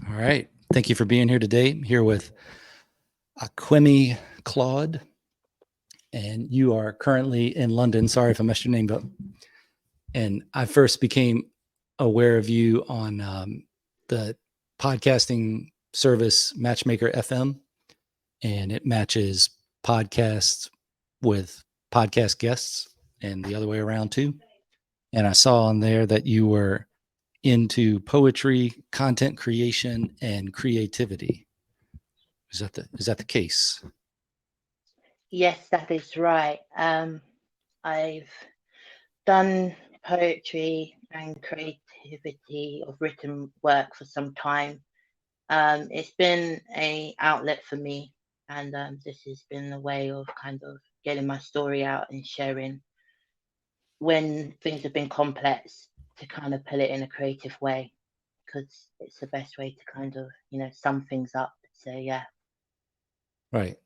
All right. Thank you for being here today. I'm here with Aquayemi Claude, and you are currently in London. Sorry if I messed your name up. And I first became aware of you on the podcasting service Matchmaker FM, and it matches podcasts with podcast guests and the other way around too. And I saw on there that you were into poetry, content creation, and creativity. Is that the case? Yes, that is right. I've done poetry and creativity of written work for some time. It's been an outlet for me, and this has been a way of kind of getting my story out and sharing when things have been complex to kind of put it in a creative way, because it's the best way to kind of, sum things up. So, yeah. Right.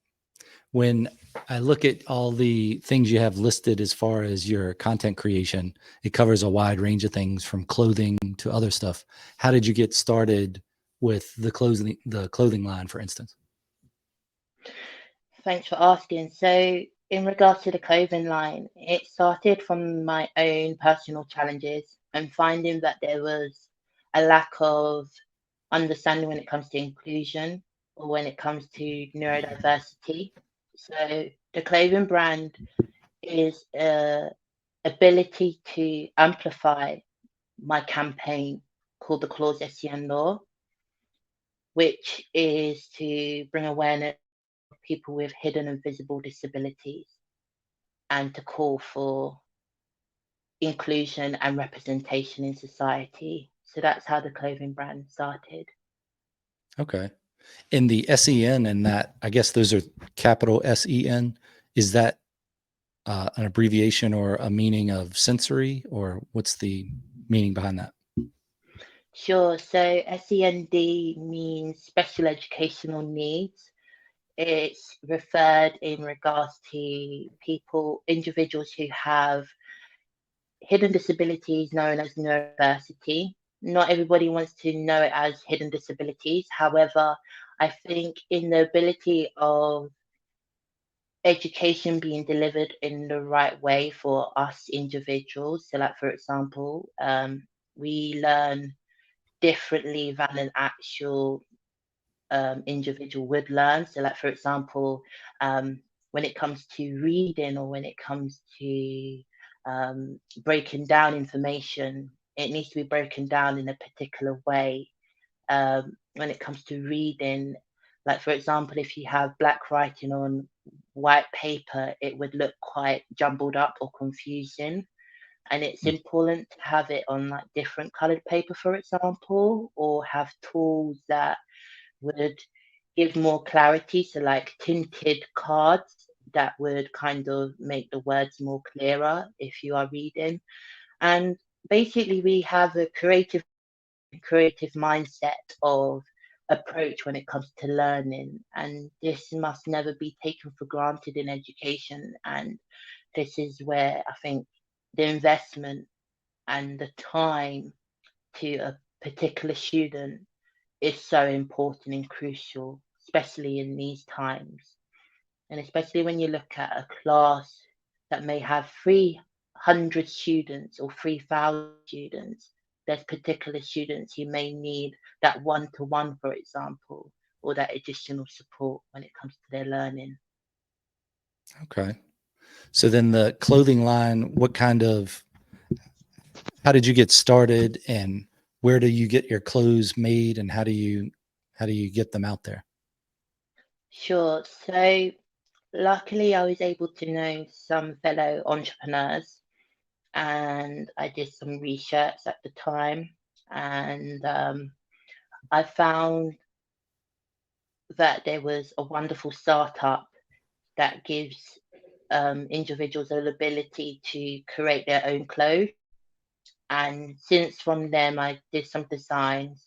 When I look at all the things you have listed as far as your content creation, it covers a wide range of things from clothing to other stuff. How did you get started with the clothing line, for instance? Thanks for asking. So, in regards to the clothing line, it started from my own personal challenges and finding that there was a lack of understanding when it comes to inclusion or when it comes to neurodiversity. So, the clothing brand is a ability to amplify my campaign called the Clause Law, which is to bring awareness of people with hidden and visible disabilities and to call for inclusion and representation in society. So that's how the clothing brand started. Okay. In the SEN and that, I guess those are capital SEN. Is that an abbreviation or a meaning of sensory, or what's the meaning behind that? Sure. So SEND means special educational needs. It's referred in regards to individuals who have hidden disabilities known as neurodiversity. Not everybody wants to know it as hidden disabilities. However, I think in the ability of education being delivered in the right way for us individuals. So, like for example, we learn differently than an actual individual would learn. So, like for example, when it comes to reading or when it comes to breaking down information, it needs to be broken down in a particular way. When it comes to reading, like for example, if you have black writing on white paper, it would look quite jumbled up or confusing. And it's important to have it on like different colored paper, for example, or have tools that would give more clarity. So like tinted cards that would kind of make the words more clearer if you are reading. And basically we have a creative mindset of approach when it comes to learning, and this must never be taken for granted in education. And this is where I think the investment and the time to a particular student is so important and crucial, especially in these times. And especially when you look at a class that may have 300 students or 3,000 students, there's particular students who may need that one-to-one, for example, or that additional support when it comes to their learning. Okay. So then the clothing line, how did you get started, and where do you get your clothes made, and how do you get them out there? Sure. So luckily I was able to know some fellow entrepreneurs and I did some research at the time, and I found that there was a wonderful startup that gives individuals an ability to create their own clothes. And since from them I did some designs,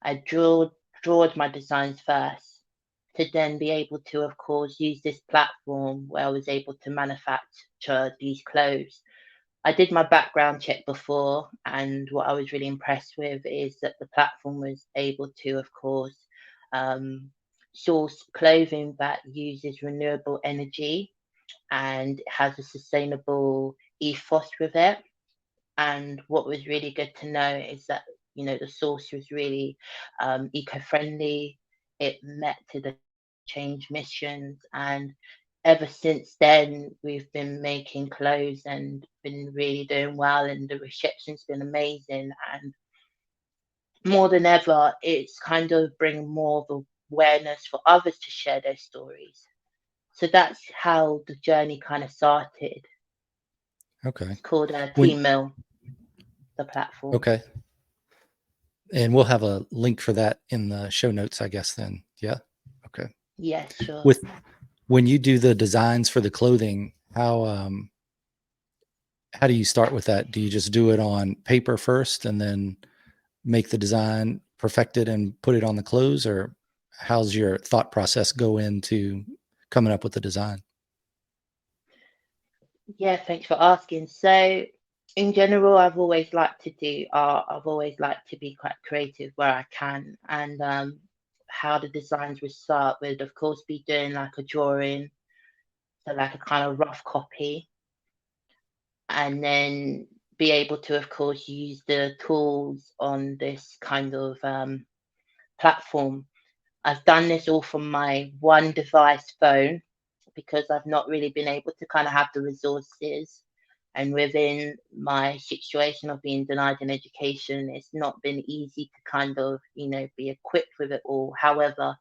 I drawed my designs first to then be able to, of course, use this platform where I was able to manufacture these clothes. I did my background check before, and what I was really impressed with is that the platform was able to, of course, um, source clothing that uses renewable energy and has a sustainable ethos with it. And what was really good to know is that, the source was really eco-friendly. It met to the change missions, and ever since then, we've been making clothes and been really doing well, and the reception's been amazing. And more than ever, it's kind of bringing more of awareness for others to share their stories. So that's how the journey kind of started. Okay. It's called When Team Mill, the platform. okay. And we'll have a link for that in the show notes, I guess then. Yeah. Okay. Yes, sure. With when you do the designs for the clothing, how do you start with that? Do you just do it on paper first and then make the design, perfect it, and put it on the clothes, or how's your thought process go into coming up with the design? Yeah, thanks for asking. So, in general, I've always liked to do art. I've always liked to be quite creative where I can. And how the designs would start would, of course, be doing like a drawing, so like a kind of rough copy, and then be able to, of course, use the tools on this kind of platform. I've done this all from my one device phone because I've not really been able to kind of have the resources. And within my situation of being denied an education, it's not been easy to kind of, be equipped with it all. However,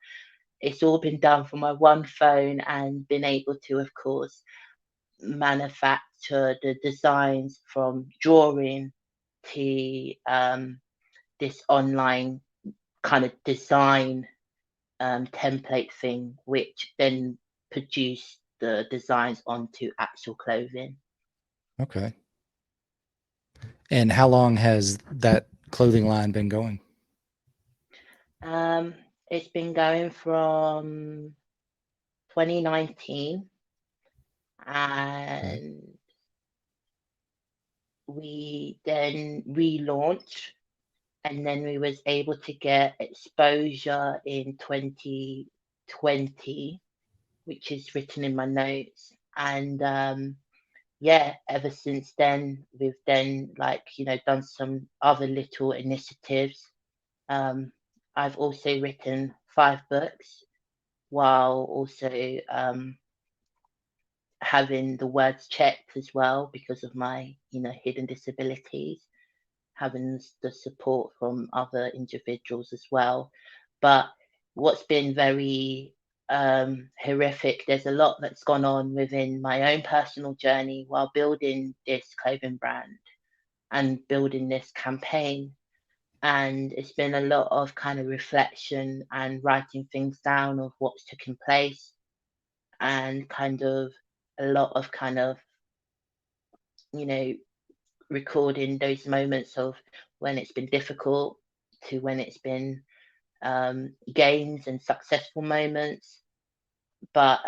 it's all been done from my one phone and been able to, of course, manufacture the designs from drawing to this online kind of design template thing, which then produce the designs onto actual clothing. Okay. And how long has that clothing line been going? Um, it's been going from 2019, Okay. and we then relaunched, and then we was able to get exposure in 2020, which is written in my notes. And yeah, ever since then, we've then done some other little initiatives. Um, I've also written 5 books while also having the words checked as well because of my, hidden disabilities, having the support from other individuals as well. But what's been very horrific, there's a lot that's gone on within my own personal journey while building this clothing brand and building this campaign. And it's been a lot of kind of reflection and writing things down of what's taken place, and kind of a lot of kind of, you know, recording those moments of when it's been difficult to when it's been gains and successful moments. But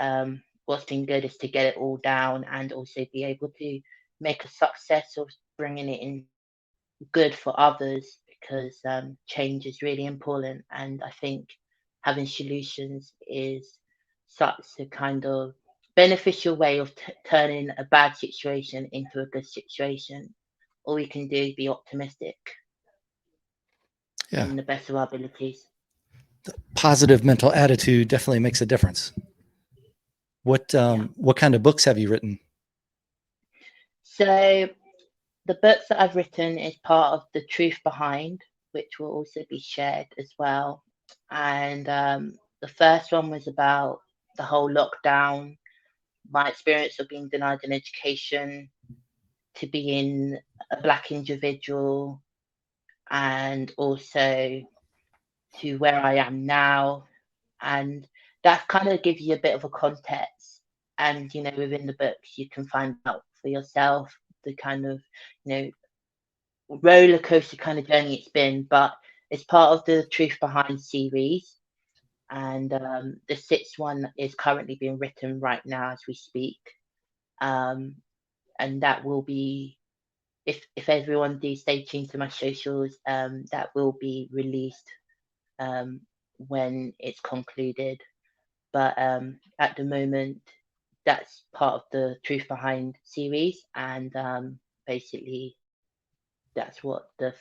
what's been good is to get it all down and also be able to make a success of bringing it in good for others, because change is really important. And I think having solutions is such a kind of beneficial way of turning a bad situation into a good situation. All we can do is be optimistic Yeah. in the best of our abilities. Positive mental attitude definitely makes a difference. Yeah. What kind of books have you written? So the books that I've written is part of the truth behind, which will also be shared as well. And the first one was about the whole lockdown, my experience of being denied an education, to being a Black individual, and also to where I am now. And that kind of gives you a bit of a context. And, within the books, you can find out for yourself the kind of, you know, roller coaster kind of journey it's been. But it's part of the Truth Behind series. And the sixth one is currently being written right now as we speak. Um, and that will be if everyone do stay tuned to my socials, that will be released when it's concluded. But at the moment, that's part of the Truth Behind series, and basically that's what the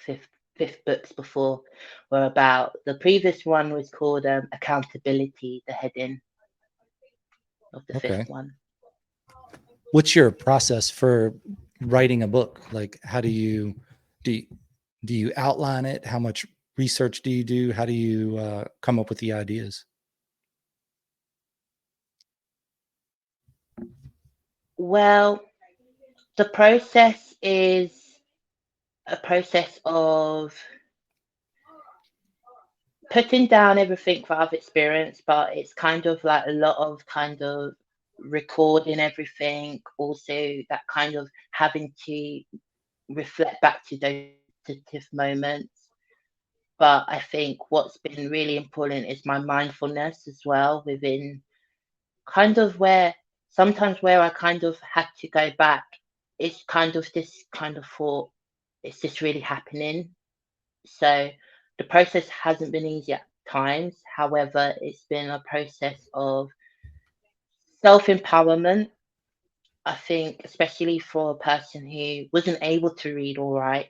fifth books before were about. The previous one was called Accountability, the heading of the fifth Okay. one. What's your process for writing a book? Like, how do you, do you outline it? How much research do you do? How do you come up with the ideas? Well, the process is a process of putting down everything that I've experienced, but it's kind of like a lot of kind of recording everything, also that kind of having to reflect back to those sensitive moments. But I think what's been really important is my mindfulness as well, within kind of where sometimes where I kind of had to go back. It's kind of this kind of thought, is this really happening? So the process hasn't been easy at times. However, it's been a process of self empowerment. I think, especially for a person who wasn't able to read or write,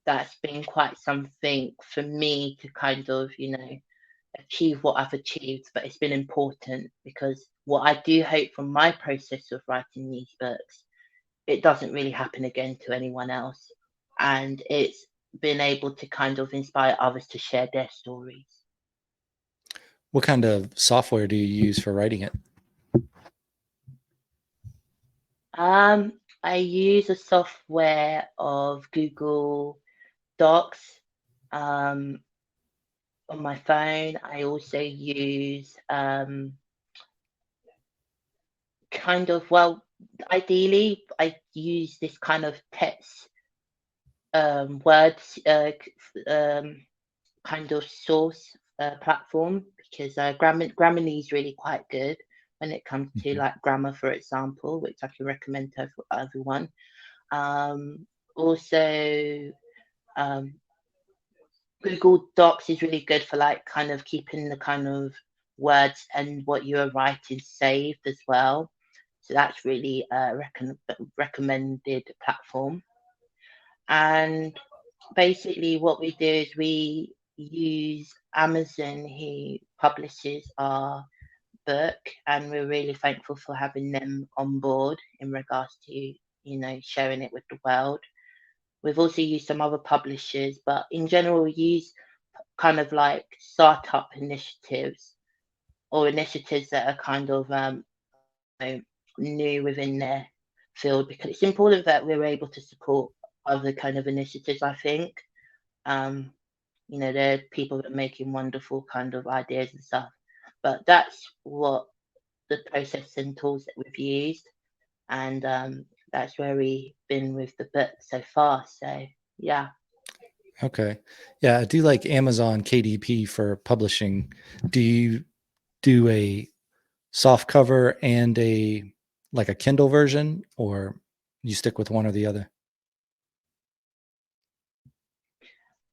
that's been quite something for me to kind of, achieve what I've achieved. But it's been important because what I do hope from my process of writing these books, it doesn't really happen again to anyone else. And it's been able to kind of inspire others to share their stories. What kind of software do you use for writing it? I use a software of Google Docs um, on my phone. I also use kind of, well, ideally, I use this kind of text words kind of source platform, because Grammarly is really quite good when it comes to Mhm. like grammar, for example, which I can recommend to everyone. Also, um, Google Docs is really good for like kind of keeping the kind of words and what you're writing saved as well. So that's really a recommended platform. And basically, what we do is we use Amazon, who publishes our book, and we're really thankful for having them on board in regards to, sharing it with the world. We've also used some other publishers, but in general, we use kind of like startup initiatives or initiatives that are kind of know, new within their field, because it's important that we're able to support other kind of initiatives, I think. Um, there are people that are making wonderful kind of ideas and stuff, but that's what the process and tools that we've used, and that's where we've been with the book so far. So yeah. Okay. Yeah, I do like Amazon KDP for publishing. Do you do a soft cover and a Kindle version, or you stick with one or the other?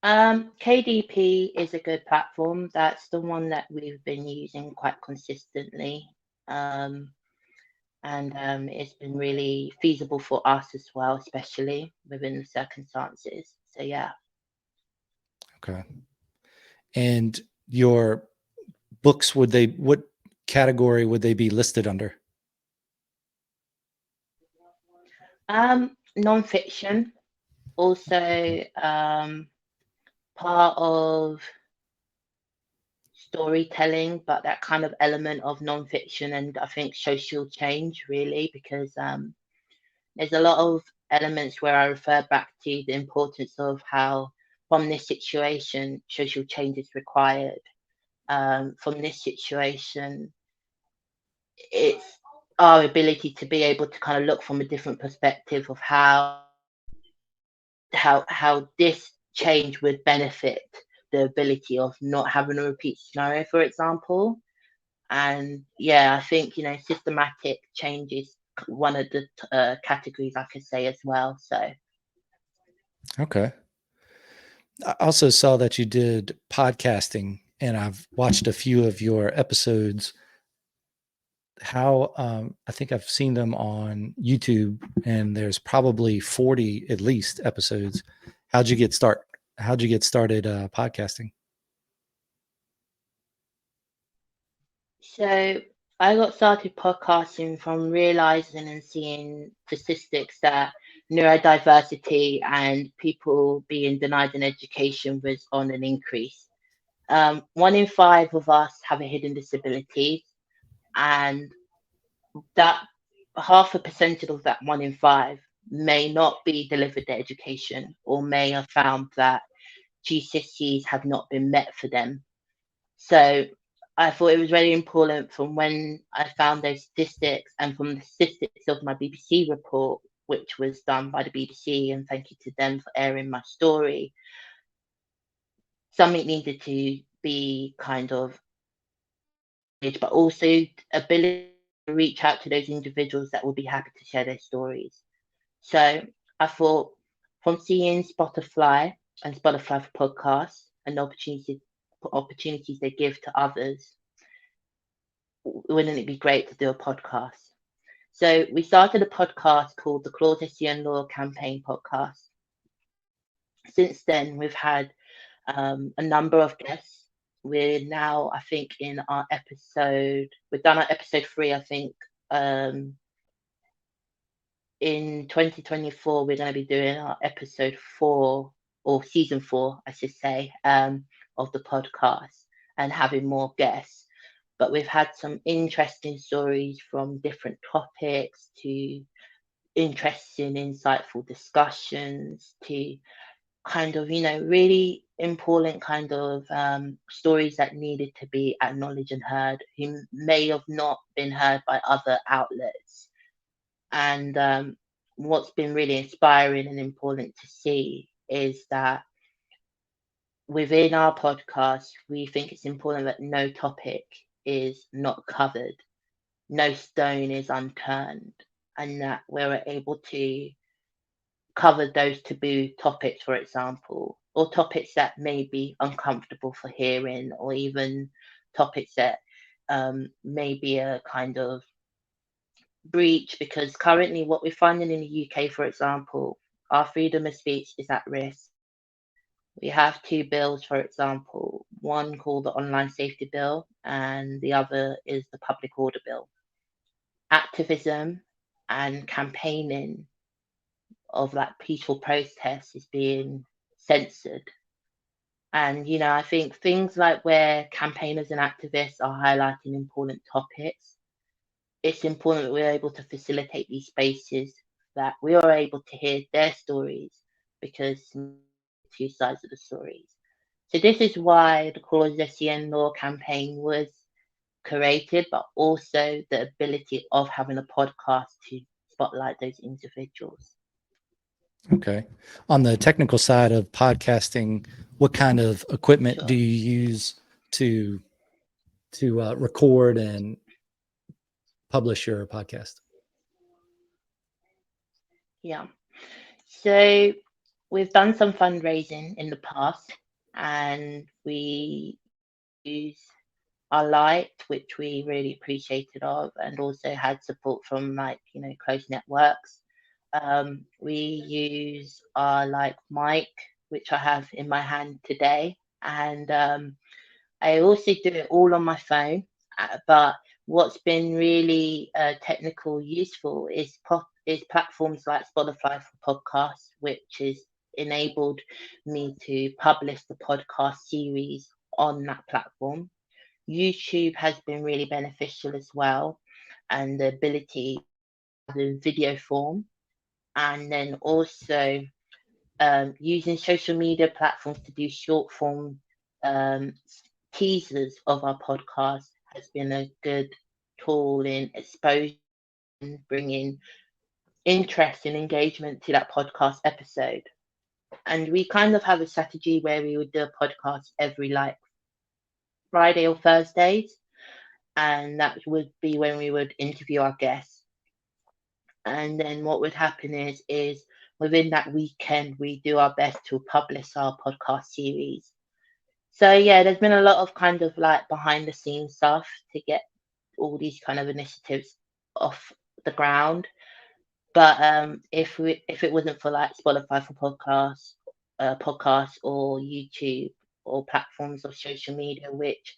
KDP is a good platform. That's the one that we've been using quite consistently. Um, and it's been really feasible for us as well, especially within the circumstances. So yeah. Okay. And your books, what category would they be listed under? Non-fiction, also part of storytelling, but that kind of element of non-fiction and I think social change, really, because there's a lot of elements where I refer back to the importance of how, from this situation, social change is required. From this situation, it's our ability to be able to kind of look from a different perspective of how this change would benefit the ability of not having a repeat scenario, for example. And yeah, I think, systematic change is one of the categories I could say as well. So Okay. I also saw that you did podcasting, and I've watched a few of your episodes. How I think I've seen them on YouTube, and there's probably 40 at least episodes. How'd you get started podcasting? So I got started podcasting from realizing and seeing statistics that neurodiversity and people being denied an education was on an increase. 1 in 5 of us have a hidden disability, and that half a percentage of that 1 in 5 may not be delivered their education or may have found that GCSEs have not been met for them. So I thought it was very important from when I found those statistics and from the statistics of my BBC report, which was done by the BBC, and thank you to them for airing my story. Something needed to be kind of, but also ability to reach out to those individuals that would be happy to share their stories. So I thought from seeing Spotify and Spotify for podcasts and opportunities they give to others, wouldn't it be great to do a podcast? So we started a podcast called the Claude Garnett Campaign Podcast. Since then, we've had a number of guests. We're now, I think, in our episode. We've done our episode 3, I think. In 2024, we're going to be doing our episode 4 or season 4, I should say, of the podcast and having more guests. But we've had some interesting stories from different topics to interesting, insightful discussions to kind of, really important kind of stories that needed to be acknowledged and heard, who may have not been heard by other outlets. And what's been really inspiring and important to see is that within our podcast, we think it's important that no topic is not covered, no stone is unturned, and that we're able to cover those taboo topics, for example, or topics that may be uncomfortable for hearing, or even topics that may be a kind of breach, because currently what we're finding in the UK, for example, our freedom of speech is at risk. We have 2 bills, for example, one called the Online Safety Bill, and the other is the Public Order Bill. Activism and campaigning of that peaceful protest is being censored. And, I think things like where campaigners and activists are highlighting important topics, it's important that we're able to facilitate these spaces, that we are able to hear their stories, because 2 sides of the stories. So this is why the Claude Garnett campaign was created, but also the ability of having a podcast to spotlight those individuals. Okay. On the technical side of podcasting, what kind of equipment Sure. do you use to record and publish your podcast? Yeah. So we've done some fundraising in the past, and we use our light, which we really appreciated of, and also had support from close networks. We use our mic, which I have in my hand today, and I also do it all on my phone. But what's been really technical useful is platforms like Spotify for podcasts, which has enabled me to publish the podcast series on that platform. YouTube has been really beneficial as well, and the ability the video form, and then also using social media platforms to do short form um, teasers of our podcast has been a good tool in exposing, bringing interest and engagement to that podcast episode. And we kind of have a strategy where we would do a podcast every Friday or Thursdays, and that would be when we would interview our guests. And then what would happen is within that weekend, we do our best to publish our podcast series. So yeah, there's been a lot of kind of like behind the scenes stuff to get all these kind of initiatives off the ground. But if it wasn't for like Spotify for podcasts or YouTube or platforms of social media which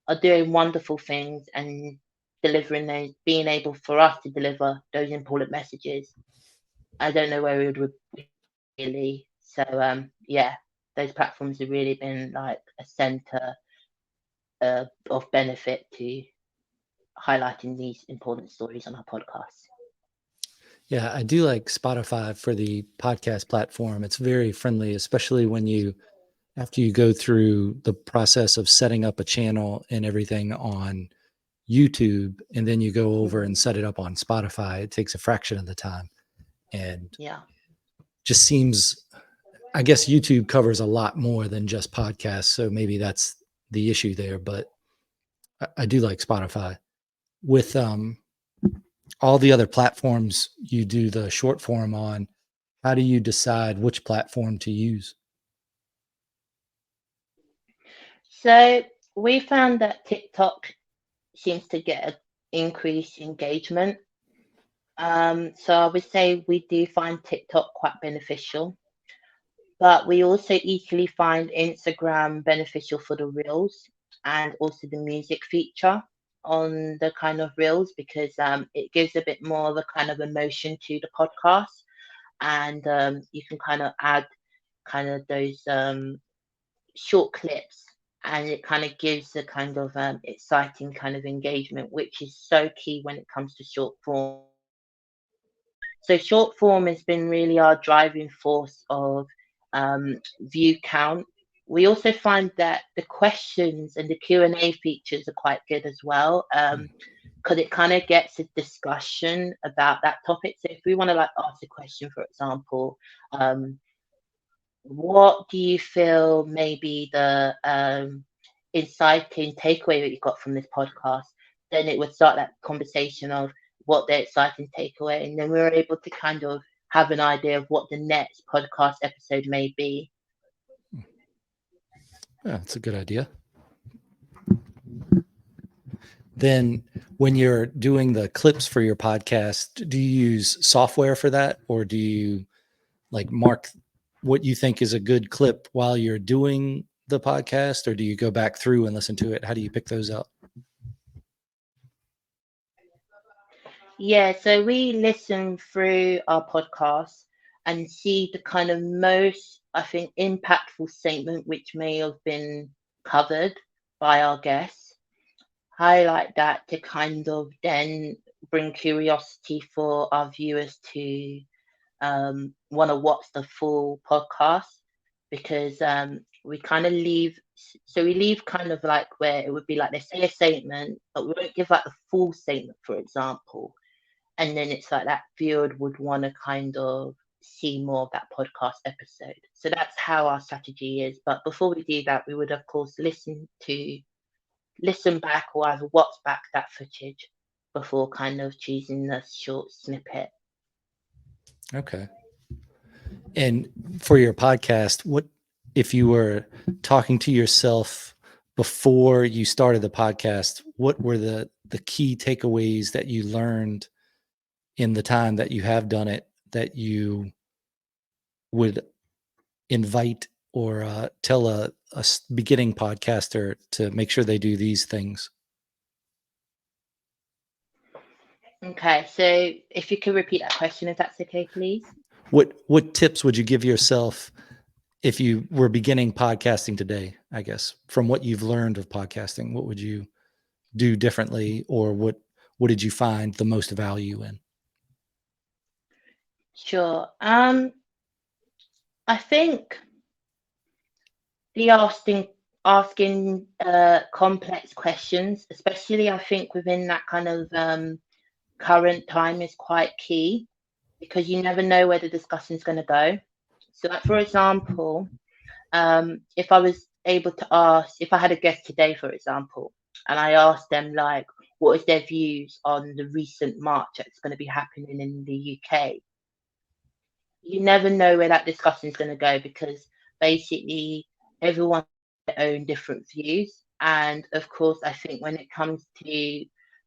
are doing wonderful things and delivering those, being able for us to deliver those important messages, I don't know where we would be really. So yeah, those platforms have really been like a center of benefit to highlighting these important stories on our podcast. Yeah, I do like Spotify for the podcast platform. It's very friendly, especially when after you go through the process of setting up a channel and everything on YouTube, and then you go over and set it up on Spotify. It takes a fraction of the time, and Yeah. just seems, I guess YouTube covers a lot more than just podcasts, so maybe that's the issue there. But I do like Spotify. With all the other platforms you do the short form on, how do you decide which platform to use? So we found that TikTok seems to get an increased engagement. So I would say we do find TikTok quite beneficial, but we also equally find Instagram beneficial for the reels and also the music feature on the kind of reels because it gives a bit more of a kind of emotion to the podcast, and you can kind of add kind of those short clips, and it kind of gives a kind of exciting kind of engagement, which is so key when it comes to short form. So short form has been really our driving force of view count. We also find that the questions and the Q&A features are quite good as well, because it kind of gets a discussion about that topic. So if we want to like ask a question, for example, what do you feel maybe the inciting takeaway that you got from this podcast? Then it would start that conversation of what the exciting takeaway, and then we were able to kind of have an idea of what the next podcast episode may be. Yeah, that's a good idea. Then when you're doing the clips for your podcast, do you use software for that, or do you like mark what you think is a good clip while you're doing the podcast, or do you go back through and listen to it? How do you pick those up? Yeah, so we listen through our podcast and see the kind of most, I think, impactful statement which may have been covered by our guests, highlight that to kind of then bring curiosity for our viewers to want to watch the full podcast, because we kind of leave, so we leave kind of like where it would be like they say a statement, but we won't give like the full statement, for example. And then it's like that viewer would want to kind of see more of that podcast episode. So that's how our strategy is. But before we do that, we would of course listen back or either watch back that footage before kind of choosing the short snippet. Okay. And for your podcast, what if you were talking to yourself before you started the podcast, what were the key takeaways that you learned in the time that you have done it that you would invite or tell a beginning podcaster to make sure they do these things? Okay, so if you could repeat that question, if that's okay, please. What tips would you give yourself if you were beginning podcasting today? I guess from what you've learned of podcasting, what would you do differently, or what did you find the most value in? Sure. I think the asking complex questions, especially I think within that kind of current time, is quite key because you never know where the discussion is going to go. So, like for example, if I was able to ask, if I had a guest today, for example, and I asked them like, what is their views on the recent march that's going to be happening in the UK? you never know where that discussion is going to go, because basically everyone has their own different views. And of course, I think when it comes to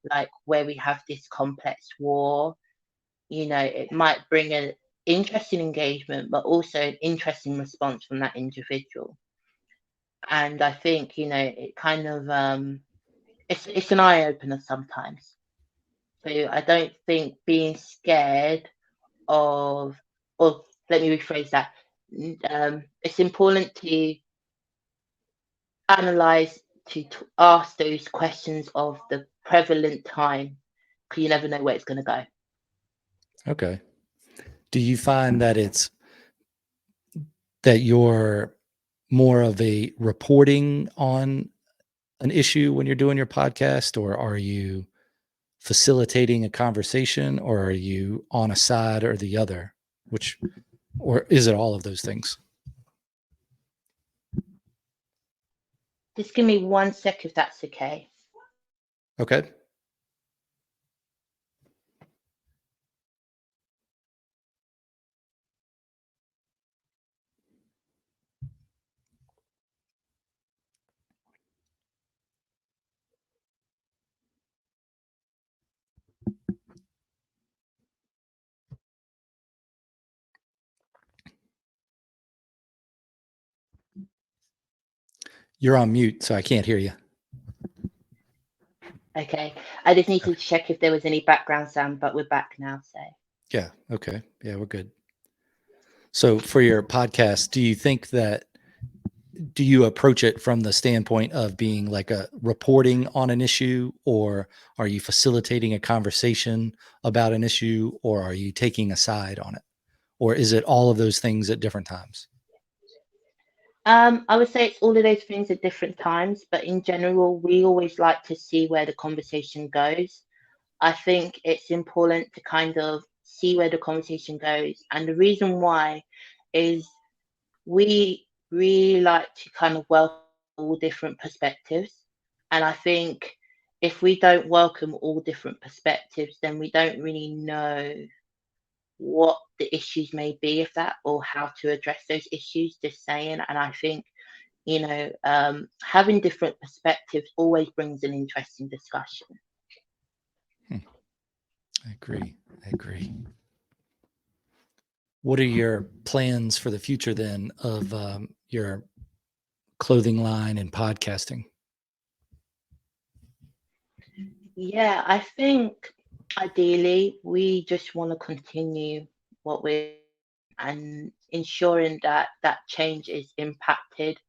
like where we have this complex war, it might bring an interesting engagement, but also an interesting response from that individual. And I think, it kind of it's an eye opener sometimes. So I don't think being scared of, or let me rephrase that. It's important to analyze, to ask those questions of the prevalent time, because you never know where it's going to go. Okay. Do you find that you're more of a reporting on an issue when you're doing your podcast, or are you facilitating a conversation, or are you on a side or the other? Or is it all of those things? Just give me 1 sec if that's okay. Okay. You're on mute, so I can't hear you. Okay. I just need to check if there was any background sound, but we're back now. So Yeah. Okay. Yeah, we're good. So for your podcast, do you approach it from the standpoint of being like a reporting on an issue, or are you facilitating a conversation about an issue, or are you taking a side on it? Or is it all of those things at different times? I would say it's all of those things at different times, but in general, we always like to see where the conversation goes. I think it's important to kind of see where the conversation goes. And the reason why is we really like to kind of welcome all different perspectives. And I think if we don't welcome all different perspectives, then we don't really know what the issues may be of that, or how to address those issues, just saying. And I think, having different perspectives always brings an interesting discussion. I agree. What are your plans for the future then of your clothing line and podcasting? Yeah, I think ideally we just want to continue what we're, and ensuring that that change is impacted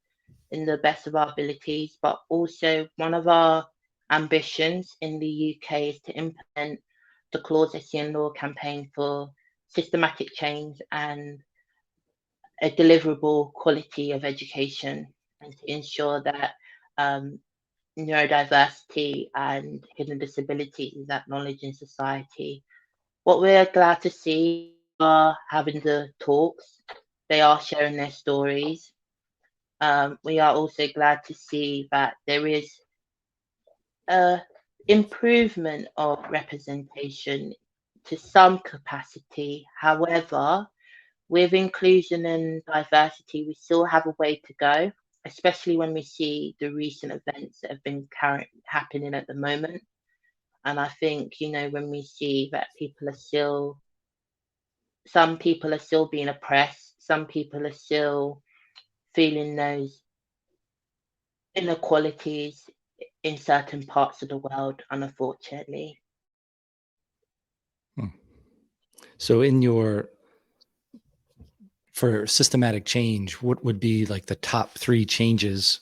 in the best of our abilities. But also, one of our ambitions in the UK is to implement the Claude Garnett Law campaign for systematic change and a deliverable quality of education, and to ensure that um, neurodiversity and hidden disability is acknowledged in society. What we're glad to see are having the talks, they are sharing their stories. We are also glad to see that there is a improvement of representation to some capacity. However, with inclusion and diversity, we still have a way to go, especially when we see the recent events that have been happening at the moment. And I think, when we see that some people are still being oppressed, some people are still feeling those inequalities in certain parts of the world, unfortunately. So for systematic change, what would be like the top 3 changes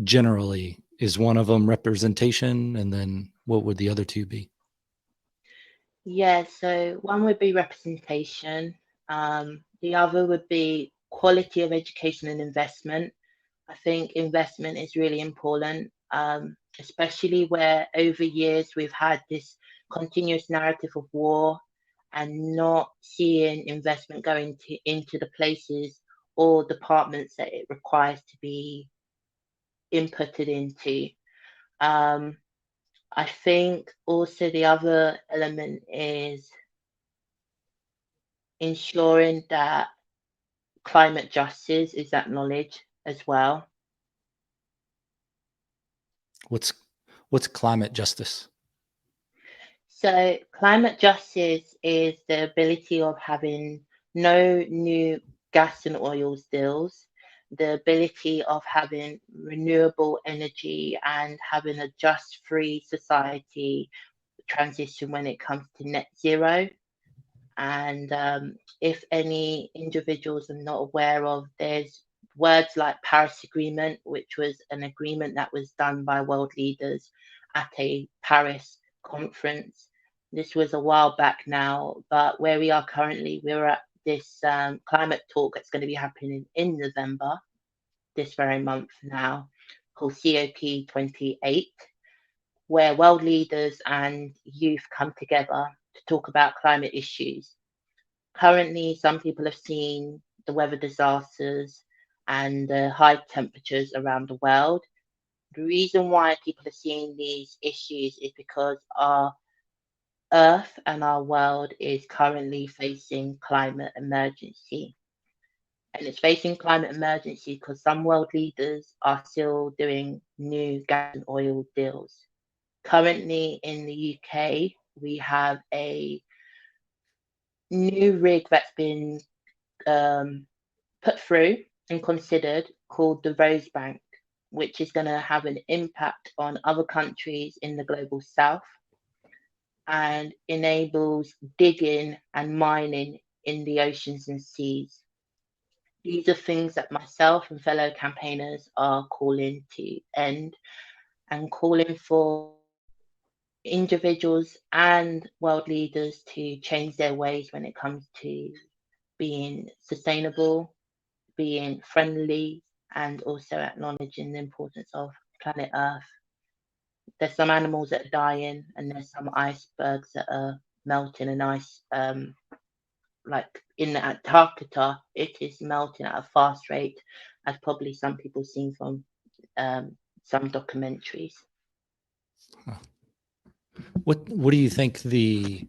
generally? Is one of them representation, and then what would the other 2 be? Yeah, so one would be representation. The other would be quality of education and investment. I think investment is really important, especially where over years we've had this continuous narrative of war and not seeing investment going into the places or departments that it requires to be inputted into. Um, I think also the other element is ensuring that climate justice is acknowledged as well. What's climate justice? So climate justice is the ability of having no new gas and oil deals, the ability of having renewable energy and having a just free society transition when it comes to net zero. And if any individuals are not aware of, there's words like Paris Agreement, which was an agreement that was done by world leaders at a Paris conference. This was a while back now, but where we are currently, we're at this climate talk that's going to be happening in November, this very month now, called COP28, where world leaders and youth come together to talk about climate issues. Currently, some people have seen the weather disasters and the high temperatures around the world. The reason why people are seeing these issues is because our Earth and our world is currently facing climate emergency. And it's facing climate emergency because some world leaders are still doing new gas and oil deals. Currently in the UK, we have a new rig that's been put through and considered called the Rosebank, which is going to have an impact on other countries in the global south and enables digging and mining in the oceans and seas. These are things that myself and fellow campaigners are calling to end and calling for individuals and world leaders to change their ways when it comes to being sustainable, being friendly, and also acknowledging the importance of planet Earth. There's some animals that are dying, and there's some icebergs that are melting, and ice, like in the Antarctica, it is melting at a fast rate, as probably some people seen from some documentaries. What do you think the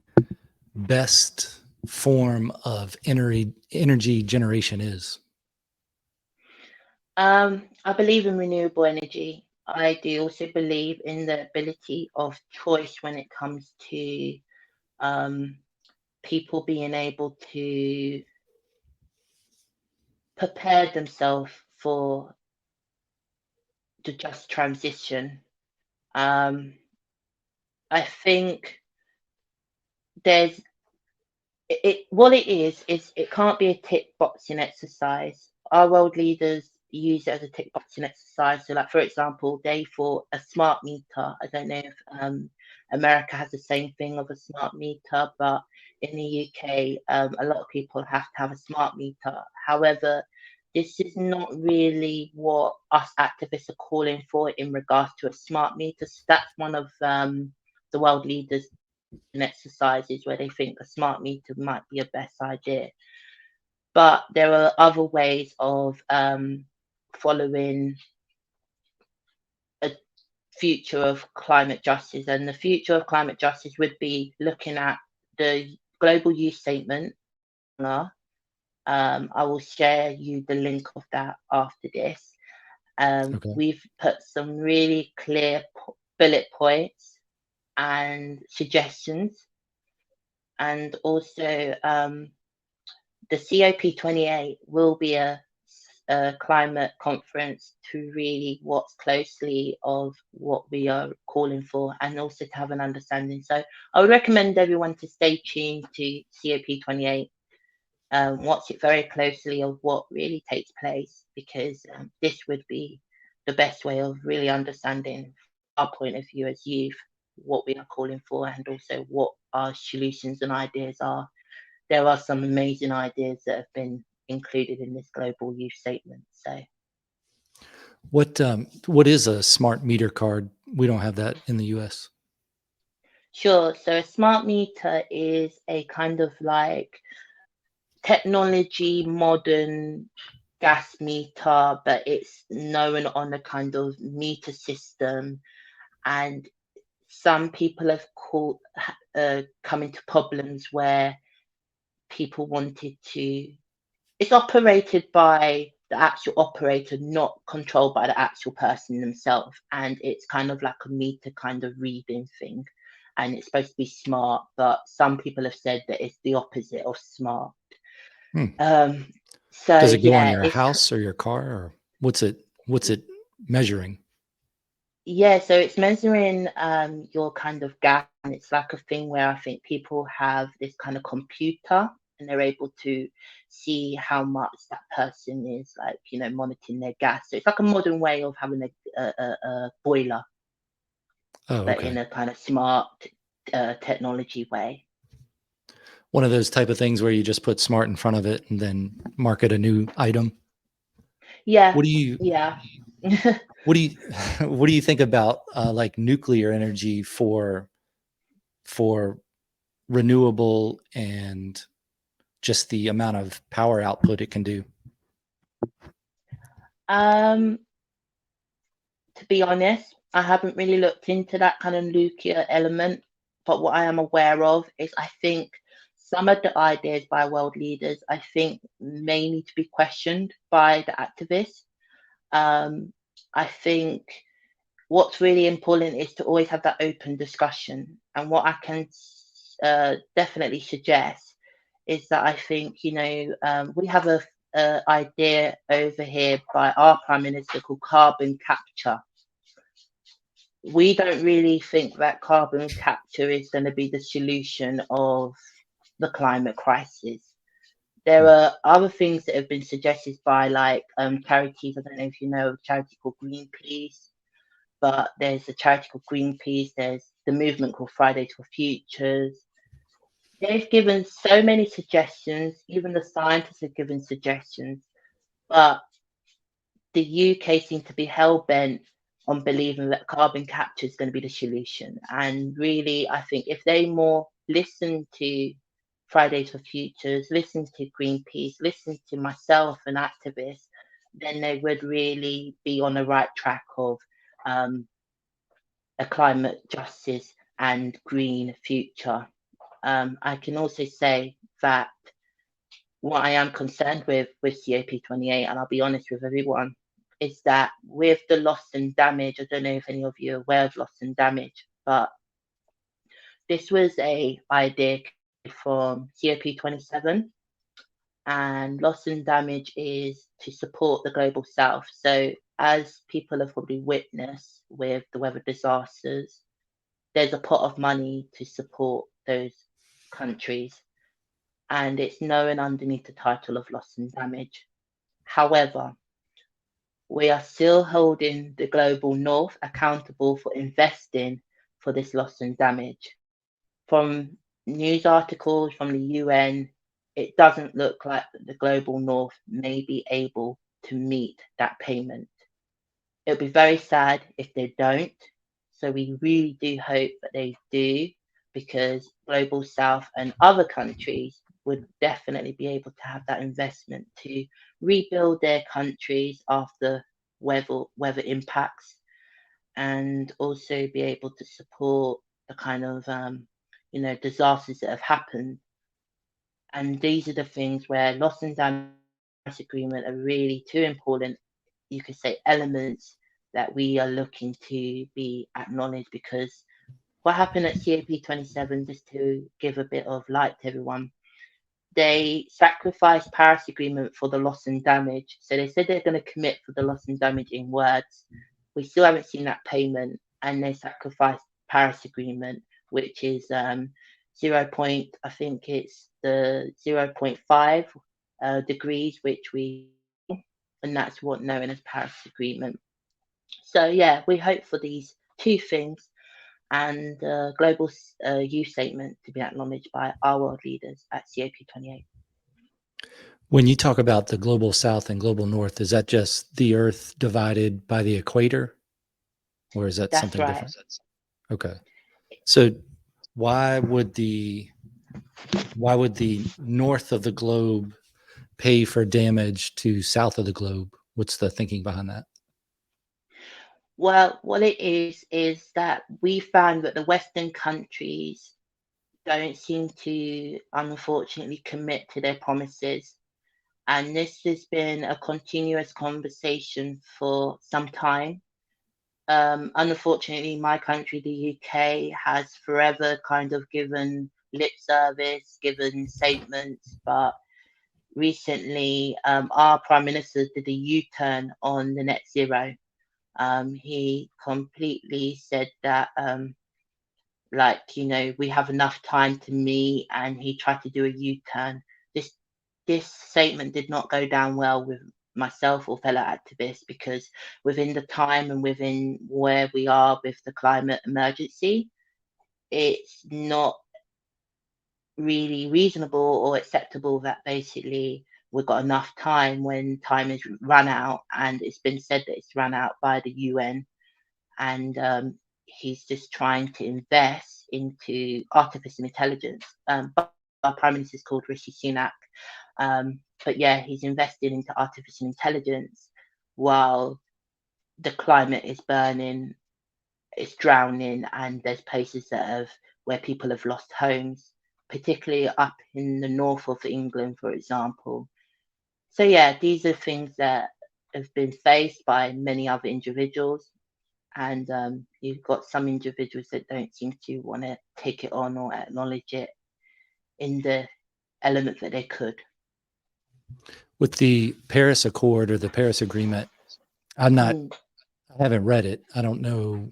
best form of energy generation is? I believe in renewable energy. I do also believe in the ability of choice when it comes to um, people being able to prepare themselves for the just transition. Um, I think there's what it is it can't be a tick boxing exercise. Our world leaders use it as a tick boxing exercise. So, like for example, they thought a smart meter. I don't know if America has the same thing of a smart meter, but in the UK, a lot of people have to have a smart meter. However, this is not really what us activists are calling for in regards to a smart meter. So that's one of the world leaders exercises where they think a smart meter might be a best idea. But there are other ways of following a future of climate justice. And the future of climate justice would be looking at the global youth statement. I will share you the link of that after this. Okay. We've put some really clear bullet points and suggestions, and also the COP28 will be a climate conference to really watch closely of what we are calling for and also to have an understanding. So I would recommend everyone to stay tuned to COP28, watch it very closely of what really takes place, because this would be the best way of really understanding our point of view as youth, what we are calling for, and also what our solutions and ideas are. There are some amazing ideas that have been included in this global youth statement. So, What is a smart meter card? We don't have that in the US. sure. So, a smart meter is a kind of like technology modern gas meter, but it's known on a kind of meter system. And some people have come into problems where people wanted to. It's operated by the actual operator, not controlled by the actual person themselves. And it's kind of like a meter kind of reading thing. And it's supposed to be smart, but some people have said that it's the opposite of smart. So Does it go on yeah, your house or your car, or what's it measuring? Yeah, so it's measuring your kind of gas, and it's like a thing where I think people have this kind of computer and they're able to see how much that person is like, monitoring their gas. So it's like a modern way of having a boiler, Oh, but okay. in a kind of smart technology way. One of those type of things where you just put smart in front of it and then mark it a new item. Yeah, What do you yeah. what do you what do you think about like nuclear energy for renewable and just the amount of power output it can do? Um, to be honest, I haven't really looked into that kind of nuclear element, but what I am aware of is I think some of the ideas by world leaders, I think, may need to be questioned by the activists. I think what's really important is to always have that open discussion. And what I can definitely suggest is that I think, we have a idea over here by our Prime Minister called carbon capture. We don't really think that carbon capture is going to be the solution of the climate crisis. There are other things that have been suggested by like charities. I don't know if you know of a charity called Greenpeace, but there's a charity called Greenpeace. There's the movement called Fridays for Futures. They've given so many suggestions. Even the scientists have given suggestions, but the UK seems to be hell bent on believing that carbon capture is going to be the solution. And really, I think if they more listen to Fridays for Futures, listen to Greenpeace, listen to myself and activists, then they would really be on the right track of a climate justice and green future. I can also say that what I am concerned with COP28, and I'll be honest with everyone, is that with the loss and damage, I don't know if any of you are aware of loss and damage, but this was a idea from COP27, and loss and damage is to support the global south. So as people have probably witnessed with the weather disasters, there's a pot of money to support those countries, and it's known underneath the title of loss and damage. However, we are still holding the global north accountable for investing for this loss and damage. From news articles from the UN, it doesn't look like the global north may be able to meet that payment. It'll be very sad if they don't. So we really do hope that they do, because global south and other countries would definitely be able to have that investment to rebuild their countries after weather impacts, and also be able to support the kind of disasters that have happened. And these are the things where loss and damage agreement are really two important, you could say, elements that we are looking to be acknowledged. Because what happened at COP27, just to give a bit of light to everyone, they sacrificed Paris Agreement for the loss and damage. So they said they're going to commit for the loss and damage in words. We still haven't seen that payment, and they sacrificed Paris Agreement, which is 0. I think it's the 0.5 degrees, which and that's what known as Paris Agreement. So yeah, we hope for these two things, and global youth statement to be acknowledged by our world leaders at COP28. When you talk about the global south and global north, is that just the earth divided by the equator, or is that That's something right. different? Okay. So why would the north of the globe pay for damage to south of the globe? What's the thinking behind that? Well, what it is that we found that the Western countries, don't seem to, unfortunately, commit to their promises. And this has been a continuous conversation for some time. Unfortunately, my country, the UK, has forever kind of given lip service, given statements, but recently our Prime Minister did a U-turn on the net zero. He completely said that, we have enough time to meet, and he tried to do a U-turn. This statement did not go down well with myself or fellow activists, because within the time and within where we are with the climate emergency, it's not really reasonable or acceptable that basically we've got enough time when time is run out, and it's been said that it's run out by the UN, and he's just trying to invest into artificial intelligence. But our Prime Minister is called Rishi Sunak. But yeah, he's invested into artificial intelligence while the climate is burning, it's drowning, and there's places where people have lost homes, particularly up in the north of England, for example. So yeah, these are things that have been faced by many other individuals, and you've got some individuals that don't seem to want to take it on or acknowledge it in the element that they could. With the Paris Accord or the Paris Agreement, I haven't read it. I don't know,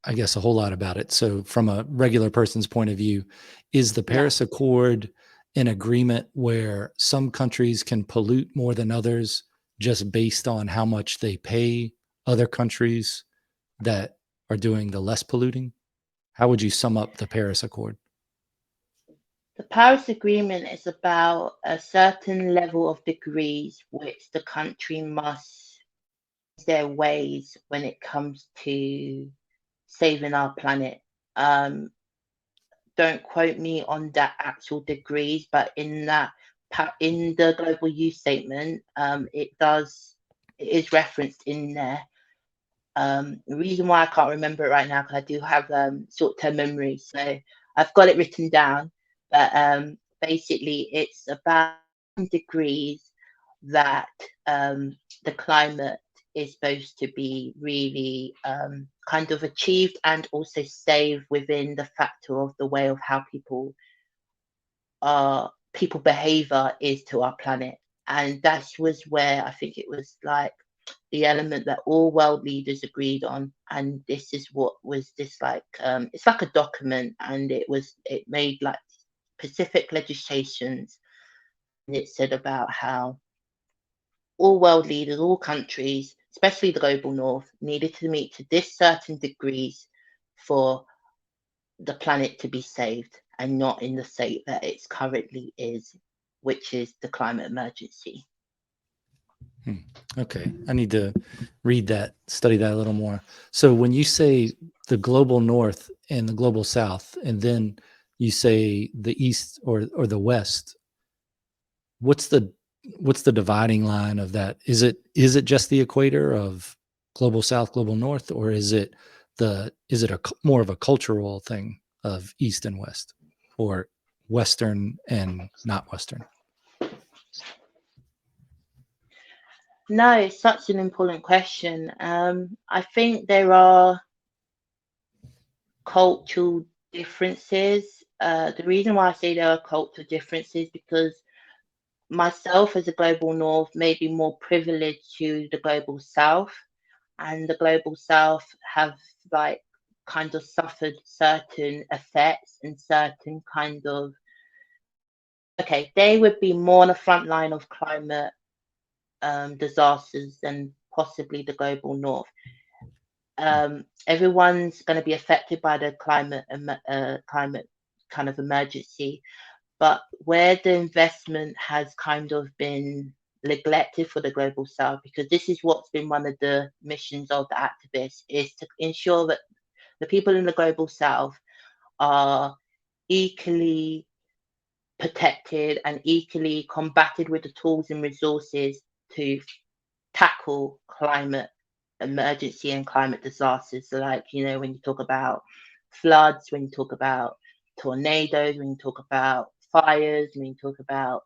I guess, a whole lot about it. So from a regular person's point of view, is the Paris Accord an agreement where some countries can pollute more than others just based on how much they pay other countries that are doing the less polluting? How would you sum up the Paris Accord? The Paris Agreement is about a certain level of degrees which the country must change their ways when it comes to saving our planet. Don't quote me on that actual degrees, but in the Global Youth Statement, it is referenced in there. The reason why I can't remember it right now, because I do have short-term memory, so I've got it written down. But basically, it's about degrees that the climate is supposed to be really kind of achieved and also saved within the factor of the way of how people behavior is to our planet. And that was where I think it was like the element that all world leaders agreed on, and this is what was this like it's like a document, and it made like specific legislations, and it said about how all world leaders, all countries, especially the global north, needed to meet to this certain degrees for the planet to be saved, and not in the state that it's currently is, which is the climate emergency. Okay, I need to read that, study that a little more. So when you say the global north and the global south, and then you say the east or the west, what's the dividing line of that? Is it just the equator of global south, global north, or is it more of a cultural thing of east and west, or western and not western? No, it's such an important question. I think there are cultural differences. The reason why I say there are cultural differences, because myself as a global north may be more privileged to the global south, and the global south have like kind of suffered certain effects and certain kind of they would be more on the front line of climate disasters than possibly the global north. Everyone's going to be affected by the climate kind of emergency, but where the investment has kind of been neglected for the global south, because this is what's been one of the missions of the activists, is to ensure that the people in the global south are equally protected and equally combated with the tools and resources to tackle climate emergency and climate disasters. So like, when you talk about floods, when you talk about tornadoes, when you talk about fires, when you talk about,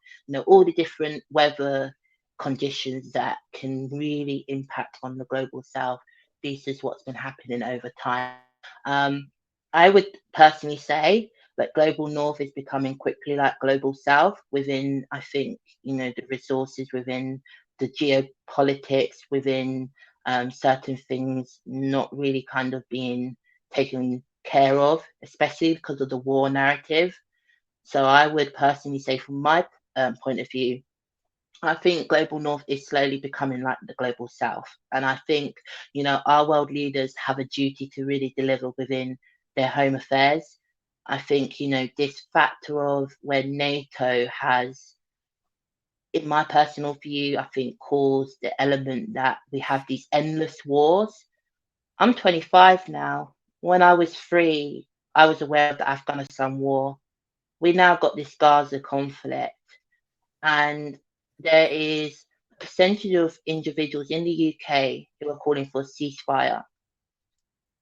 all the different weather conditions that can really impact on the global south. This is what's been happening over time. I would personally say that global north is becoming quickly like global south within, I think, the resources within the geopolitics, within certain things not really kind of being taken care of, especially because of the war narrative. So I would personally say, from my point of view, I think global north is slowly becoming like the global south. And I think, our world leaders have a duty to really deliver within their home affairs. I think, this factor of where NATO has, in my personal view, I think caused the element that we have these endless wars. I'm 25 now. When I was 3, I was aware of the Afghanistan war. We now got this Gaza conflict, and there is a percentage of individuals in the UK who are calling for a ceasefire.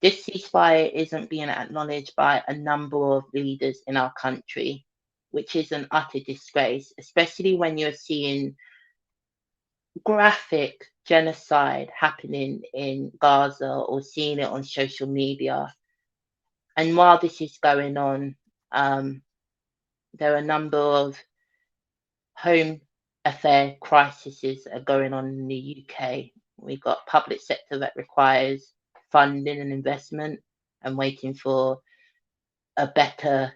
This ceasefire isn't being acknowledged by a number of leaders in our country, which is an utter disgrace, especially when you're seeing graphic genocide happening in Gaza or seeing it on social media. And while this is going on, there are a number of home affair crises that are going on in the UK. We've got public sector that requires funding and investment and waiting for a better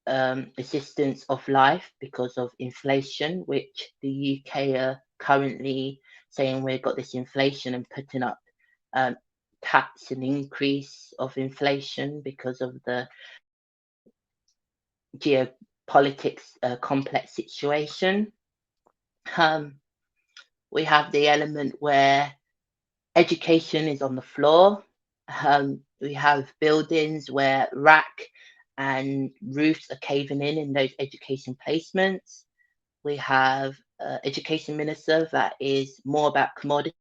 assistance of life because of inflation, which the UK are currently saying we've got this inflation and putting up tax and increase of inflation because of the geopolitics complex situation. We have the element where education is on the floor. We have buildings where rack and roofs are caving in those education placements. We have education minister that is more about commodity,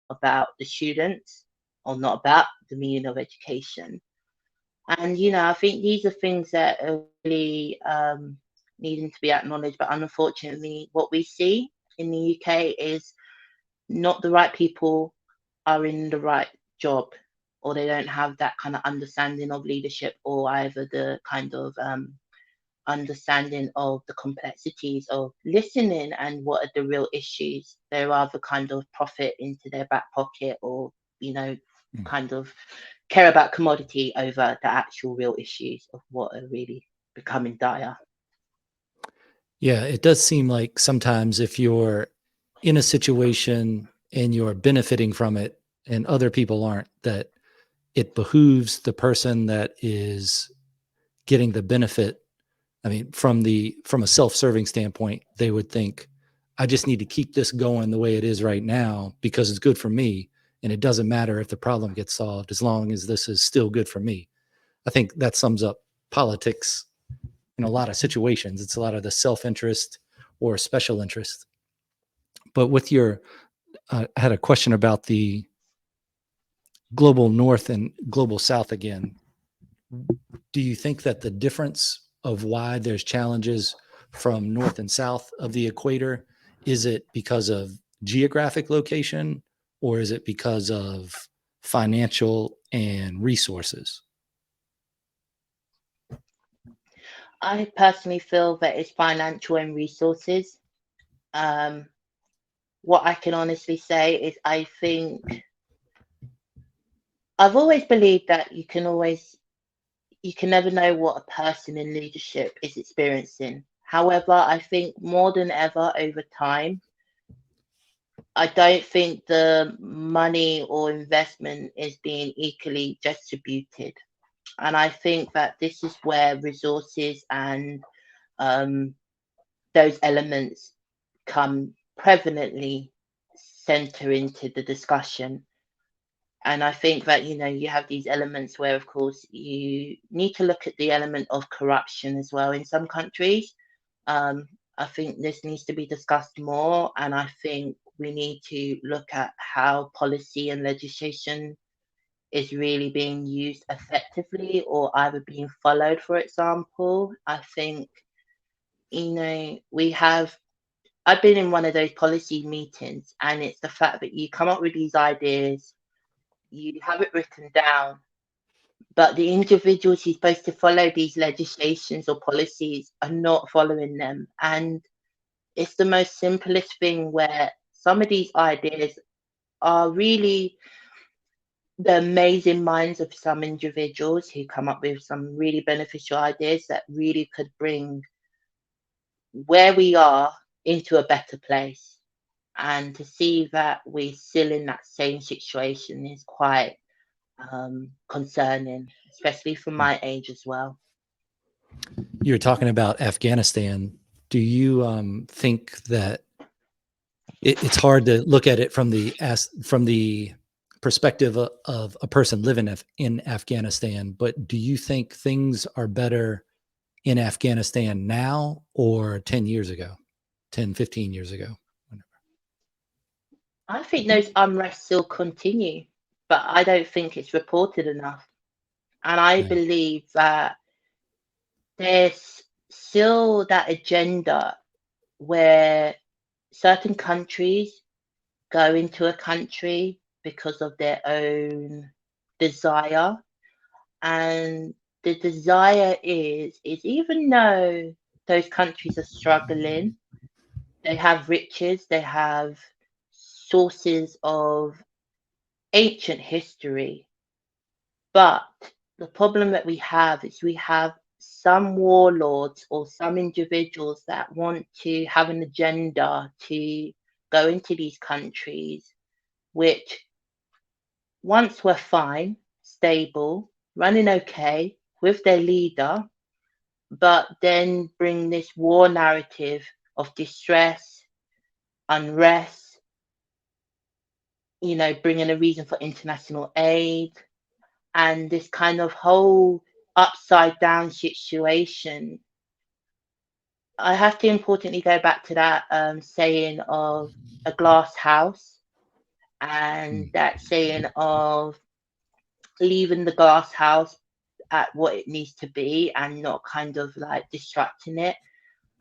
about the students, or not about the meaning of education. And I think these are things that are really needing to be acknowledged. But unfortunately, what we see in the UK is not the right people are in the right job, or they don't have that kind of understanding of leadership, or either the kind of understanding of the complexities of listening and what are the real issues. They rather kind of profit into their back pocket, or kind of care about commodity over the actual real issues of what are really becoming dire. Yeah, it does seem like sometimes if you're in a situation and you're benefiting from it and other people aren't, that it behooves the person that is getting the benefit. I mean, from a self-serving standpoint, they would think, I just need to keep this going the way it is right now because it's good for me. And it doesn't matter if the problem gets solved as long as this is still good for me. I think that sums up politics in a lot of situations. It's a lot of the self-interest or special interest. But with your, I had a question about the global north and global south again. Do you think that the difference of why there's challenges from north and south of the equator, is it because of geographic location, or is it because of financial and resources? I personally feel that it's financial and resources. What I can honestly say is I think I've always believed that you can never know what a person in leadership is experiencing. However, I think more than ever over time, I don't think the money or investment is being equally distributed. And I think that this is where resources and those elements come prevalently center into the discussion. And I think that, you have these elements where, of course, you need to look at the element of corruption as well in some countries. I think this needs to be discussed more. And I think we need to look at how policy and legislation is really being used effectively or either being followed. For example, I think, I've been in one of those policy meetings, and it's the fact that you come up with these ideas, you have it written down, but the individuals who're supposed to follow these legislations or policies are not following them. And it's the most simplest thing where some of these ideas are really the amazing minds of some individuals who come up with some really beneficial ideas that really could bring where we are into a better place. And to see that we're still in that same situation is quite concerning, especially for my age as well. You're talking about Afghanistan. Do you think that it's hard to look at it from the perspective of a person living in Afghanistan, but do you think things are better in Afghanistan now or 10 years ago, 10, 15 years ago? I think those unrest still continue, but I don't think it's reported enough. And I Right. believe that there's still that agenda where certain countries go into a country because of their own desire. And the desire is even though those countries are struggling, they have riches, they have sources of ancient history. But the problem that we have is we have some warlords or some individuals that want to have an agenda to go into these countries, which once were fine, stable, running okay with their leader, but then bring this war narrative of distress, unrest, bringing a reason for international aid, and this kind of whole upside down situation. I have to importantly go back to that saying of a glass house, and that saying of leaving the glass house at what it needs to be and not kind of like distracting it.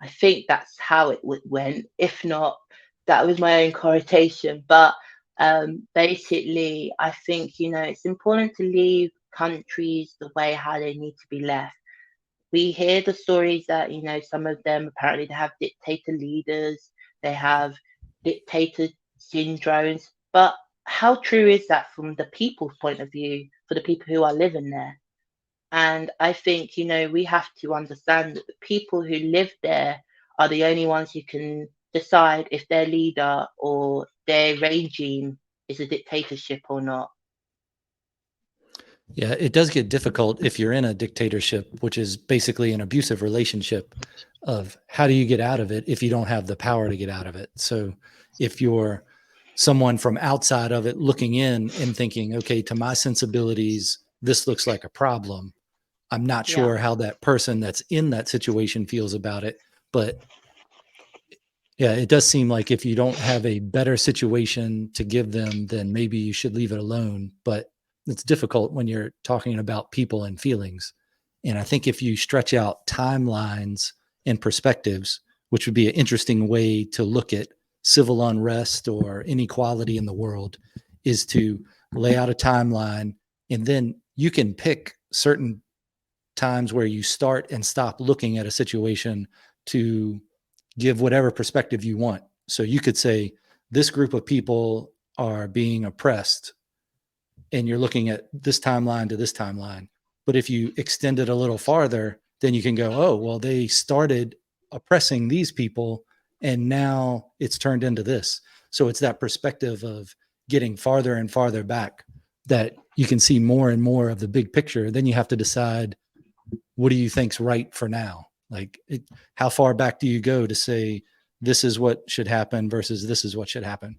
I think that's how it went. If not, that was my own connotation. But basically, I think, it's important to leave countries the way how they need to be left. We hear the stories that, some of them apparently they have dictator leaders, they have dictator syndromes. But how true is that from the people's point of view, for the people who are living there? And I think, we have to understand that the people who live there are the only ones who can decide if their leader or their regime is a dictatorship or not. Yeah, it does get difficult if you're in a dictatorship, which is basically an abusive relationship of how do you get out of it if you don't have the power to get out of it. So if you're someone from outside of it looking in and thinking, okay, to my sensibilities, this looks like a problem. I'm not sure how that person that's in that situation feels about it, but yeah, it does seem like if you don't have a better situation to give them, then maybe you should leave it alone. But it's difficult when you're talking about people and feelings. And I think if you stretch out timelines and perspectives, which would be an interesting way to look at civil unrest or inequality in the world, is to lay out a timeline, and then you can pick certain times where you start and stop looking at a situation to give whatever perspective you want. So you could say this group of people are being oppressed, and you're looking at this timeline to this timeline. But if you extend it a little farther, then you can go, oh, well, they started oppressing these people and now it's turned into this. So it's that perspective of getting farther and farther back that you can see more and more of the big picture. Then you have to decide, what do you think's right for now? Like, how far back do you go to say this is what should happen versus this is what should happen?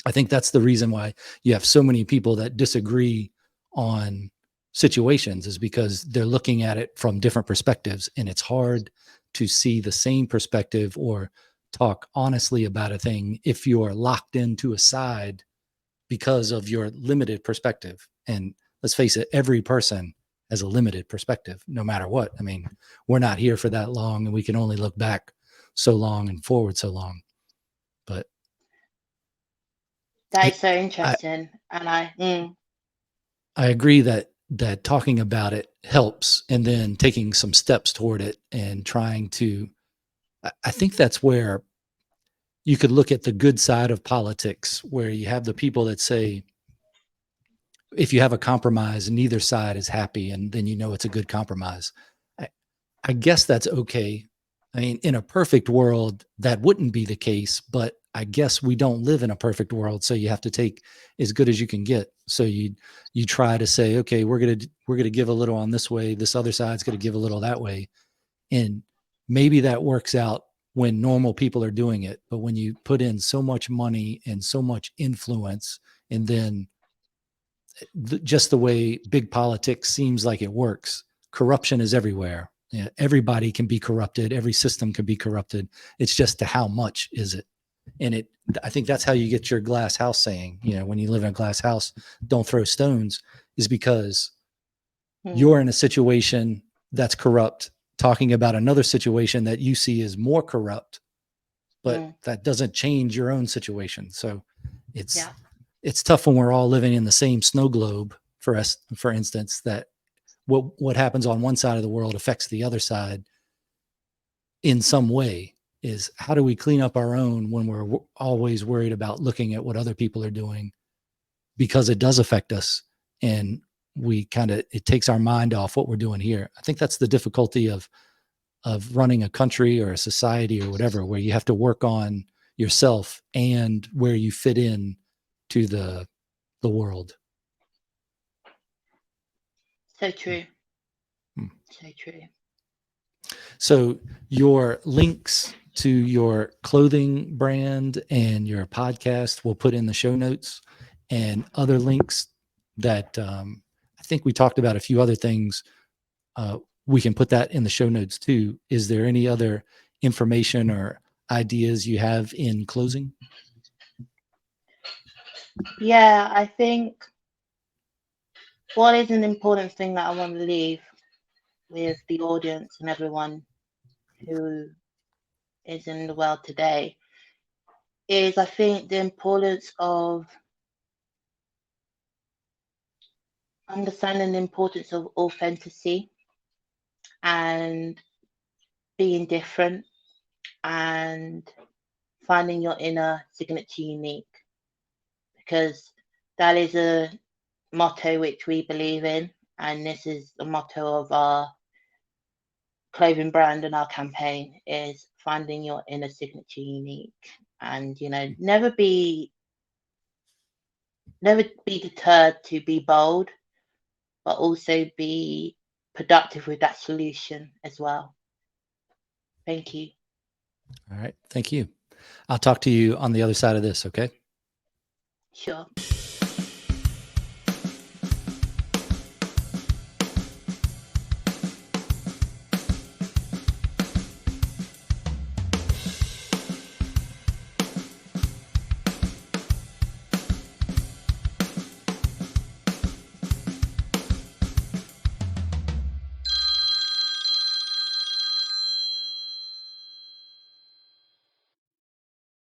I think that's the reason why you have so many people that disagree on situations, is because they're looking at it from different perspectives, and it's hard to see the same perspective or talk honestly about a thing if you're locked into a side because of your limited perspective. And let's face it, every person has a limited perspective, no matter what. I mean, we're not here for that long, and we can only look back so long and forward so long. But that is so interesting. And I agree that talking about it helps, and then taking some steps toward it and trying to, I think that's where you could look at the good side of politics, where you have the people that say, if you have a compromise, neither side is happy, and then you know it's a good compromise. I guess that's okay. I mean, in a perfect world, that wouldn't be the case, but I guess we don't live in a perfect world, so you have to take as good as you can get. So you try to say, okay, we're gonna give a little on this way, this other side's gonna give a little that way, and maybe that works out when normal people are doing it. But when you put in so much money and so much influence, and then just the way big politics seems like it works, corruption is everywhere. Yeah, everybody can be corrupted. Every system can be corrupted. It's just to how much is it? And I think that's how you get your glass house saying, when you live in a glass house, don't throw stones, is because you're in a situation that's corrupt, talking about another situation that you see as more corrupt, but that doesn't change your own situation. So it's tough when we're all living in the same snow globe, for instance, that what happens on one side of the world affects the other side in some way. Is how do we clean up our own when we're always worried about looking at what other people are doing, because it does affect us, and it takes our mind off what we're doing here. I think that's the difficulty of running a country or a society or whatever, where you have to work on yourself and where you fit in to the world. So true. So true. So your links to your clothing brand and your podcast we'll put in the show notes, and other links that I think we talked about a few other things. We can put that in the show notes too. Is there any other information or ideas you have in closing? Yeah, I think what is an important thing that I want to leave with the audience and everyone who is in the world today is, I think, the importance of understanding the importance of authenticity and being different and finding your inner signature unique, because that is a motto which we believe in, and this is the motto of our clothing brand and our campaign, is finding your inner signature unique. And never be deterred to be bold, but also be productive with that solution as well. Thank you. All right. Thank you. I'll talk to you on the other side of this. Okay. Sure.